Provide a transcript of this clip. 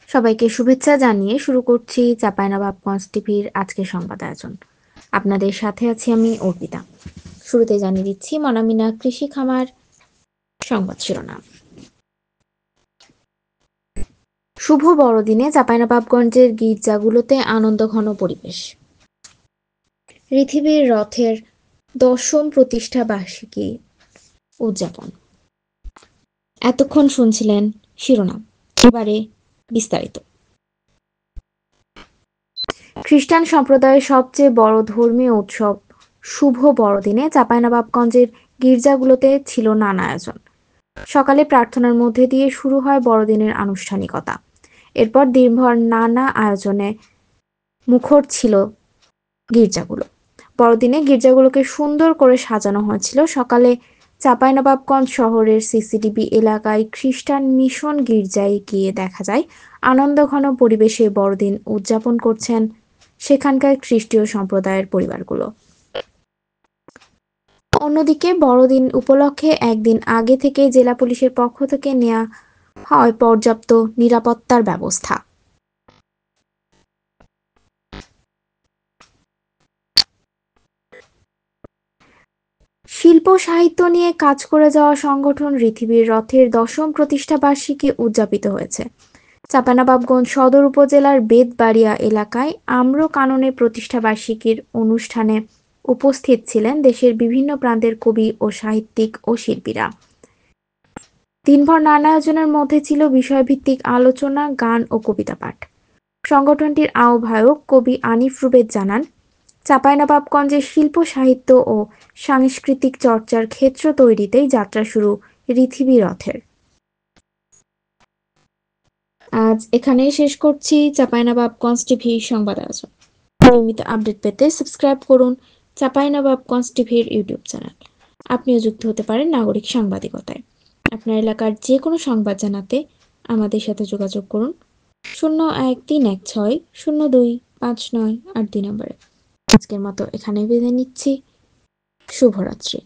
সবাইকে শুভেচ্ছা জানিয়ে শুরু করছি চাঁপাইনবাবগঞ্জ টিভির আজকের সংবাদ আয়োজন। আপনাদের সাথে আছি আমি অর্পিতা। শুরুতে জানিয়ে দিচ্ছি মনামিনা কৃষি খামার সংবাদ শিরোনাম। শুভ বড়দিনে চাঁপাইনবাবগঞ্জের গির্জাগুলোতে আনন্দঘন পরিবেশ। পৃথিবীর রথের 10ম প্রতিষ্ঠা বার্ষিকী উদযাপন। এতক্ষণ শুনছিলেন শিরোনাম, এবারে বিস্তারিত। খ্রিস্টান সম্প্রদায়ের সবচেয়ে বড় ধর্মীয় উৎসব শুভ বড়দিনে চাঁপাইনবাবগঞ্জের গির্জাগুলোতে ছিল নানা আয়োজন। সকালে প্রার্থনার মধ্যে দিয়ে শুরু হয় বড়দিনের আনুষ্ঠানিকতা। এরপর দিনভর নানা আয়োজনে মুখর ছিল গির্জাগুলো। বড়দিনে গির্জাগুলোকে সুন্দর করে সাজানো হয়েছিল। সকালে চাঁপাইনবাবগঞ্জ শহরের সিসিডিবি এলাকায় খ্রিস্টান মিশন গির্জায় গিয়ে দেখা যায় আনন্দঘন পরিবেশে বড়দিন উদযাপন করছেন সেখানকার খ্রিস্টীয় সম্প্রদায়ের পরিবারগুলো। অন্যদিকে বড়দিন উপলক্ষে একদিন আগে থেকে জেলা পুলিশের পক্ষ থেকে নেওয়া হয় পর্যাপ্ত নিরাপত্তার ব্যবস্থা। শিল্প সাহিত্য নিয়ে কাজ করে যাওয়া সংগঠন পৃথিবীর রথের 10ম প্রতিষ্ঠা বার্ষিকী উদযাপিত হয়েছে। চাঁপাইনবাবগঞ্জ সদর উপজেলার বেতবাড়িয়া এলাকায় আম্র কাননের প্রতিষ্ঠা বার্ষিকীর অনুষ্ঠানে উপস্থিত ছিলেন দেশের বিভিন্ন প্রান্তের কবি ও সাহিত্যিক ও শিল্পীরা। দিনভর নানা আয়োজনের মধ্যে ছিল বিষয়ভিত্তিক আলোচনা, গান ও কবিতা পাঠ। সংগঠনটির আহ্বায়ক কবি আনিফ রুবেদ জানান, চাঁপাইনবাবগঞ্জের শিল্প সাহিত্য ও সাংস্কৃতিক চর্চার ক্ষেত্র তৈরিতেই যাত্রা শুরু পৃথিবী রথের। আজ এখানেই শেষ করছি চাঁপাইনবাবগঞ্জ টিভি সংবাদ আয়োজন। নিয়মিত আপডেট পেতে সাবস্ক্রাইব করুন চাঁপাইনবাবগঞ্জ টিভির ইউটিউব চ্যানেল। আপনিও যুক্ত হতে পারেন নাগরিক সাংবাদিকতায়। আপনার এলাকার যে কোনো সংবাদ জানাতে আমাদের সাথে যোগাযোগ করুন 0131602598 নম্বরে। আজকের মতো এখানেই বিদায় নিচ্ছি। শুভরাত্রি।